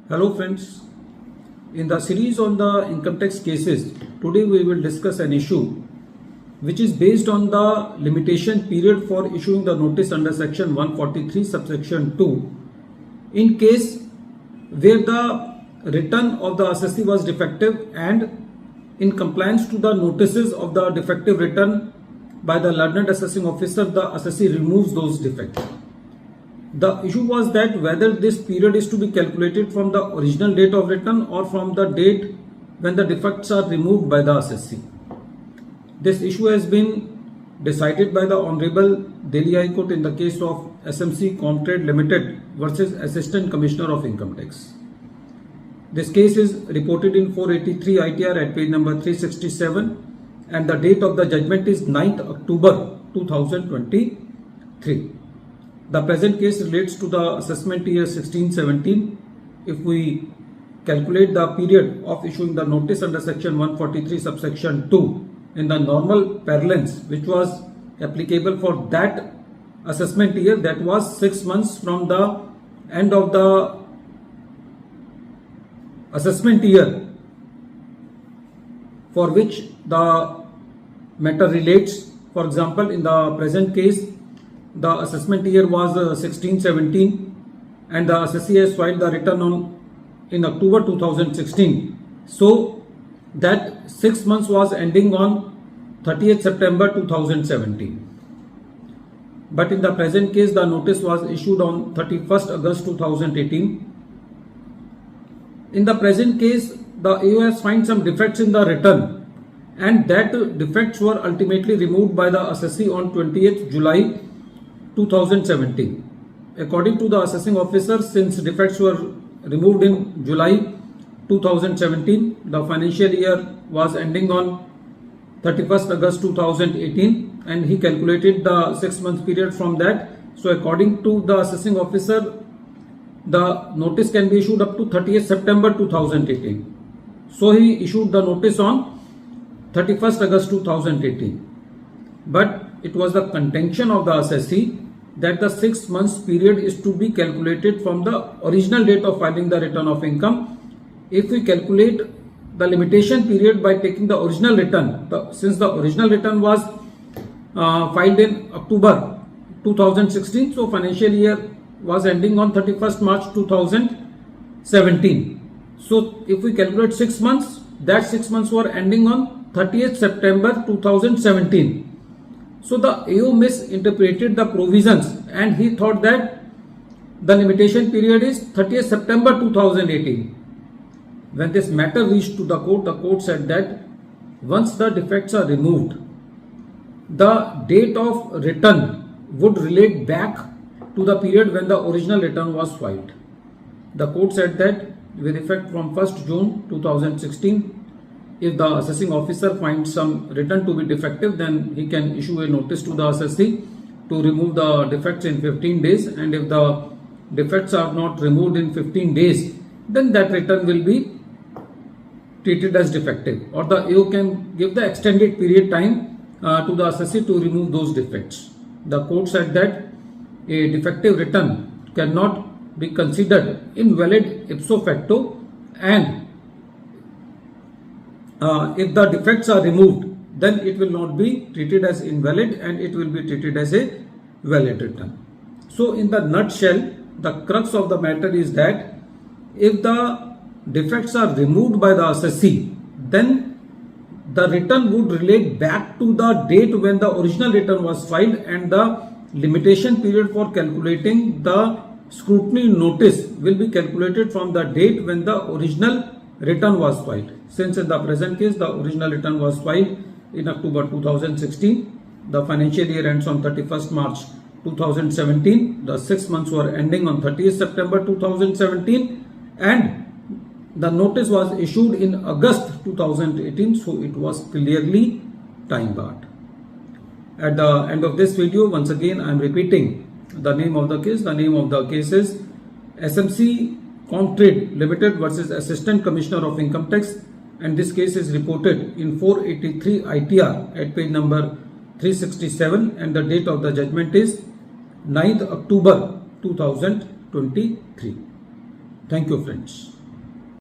Hello friends, in the series on the income tax cases, today we will discuss an issue which is based on the limitation period for issuing the notice under section 143 subsection 2 in case where the return of the assessee was defective and in compliance to the notices of the defective return by the learned assessing officer, the assessee removes those defects. The issue was that whether this period is to be calculated from the original date of return or from the date when the defects are removed by the assessee. This issue has been decided by the Honorable Delhi High Court in the case of SMC Comtrade Limited versus Assistant Commissioner of Income Tax. This case is reported in 483 ITR at page number 367 and the date of the judgment is 9th October 2023. The present case relates to the assessment year 16-17. If we calculate the period of issuing the notice under section 143 subsection 2 in the normal parlance which was applicable for that assessment year, that was 6 months from the end of the assessment year for which the matter relates. For example, in the present case, the assessment year was 16-17 and the assessee has filed the return in October 2016. So that 6 months was ending on 30th September 2017. But in the present case, the notice was issued on 31st August 2018. In the present case, the AO has found some defects in the return and that defects were ultimately removed by the assessee on 20th July 2017. According to the assessing officer, since defects were removed in July 2017, the financial year was ending on 31st August 2018 and he calculated the 6 months period from that. So according to the assessing officer, the notice can be issued up to 30th September 2018. So he issued the notice on 31st August 2018. But it was the contention of the assessee that the 6 months period is to be calculated from the original date of filing the return of income. If we calculate the limitation period by taking the original return, since the original return was filed in October 2016, so financial year was ending on 31st March 2017. So if we calculate 6 months, that 6 months were ending on 30th September 2017. So the AO misinterpreted the provisions and he thought that the limitation period is 30th September 2018. When this matter reached to the court said that once the defects are removed, the date of return would relate back to the period when the original return was filed. The court said that with effect from 1st June 2016, if the assessing officer finds some return to be defective, then he can issue a notice to the assessee to remove the defects in 15 days. And if the defects are not removed in 15 days, then that return will be treated as defective, or the AO can give the extended period time to the assessee to remove those defects. The court said that a defective return cannot be considered invalid ipso facto, and if the defects are removed, then it will not be treated as invalid and it will be treated as a valid return. So in the nutshell, the crux of the matter is that if the defects are removed by the assessee, then the return would relate back to the date when the original return was filed and the limitation period for calculating the scrutiny notice will be calculated from the date when the original return was filed. Since in the present case the original return was filed in October 2016, the financial year ends on 31st March 2017, the 6 months were ending on 30th September 2017 and the notice was issued in August 2018, so it was clearly time barred. At the end of this video, once again I am repeating the name of the case. The name of the case is SMC Comtrade Limited versus Assistant Commissioner of Income Tax, and this case is reported in 483 ITR at page number 367 and the date of the judgment is 9th October 2023. Thank you friends.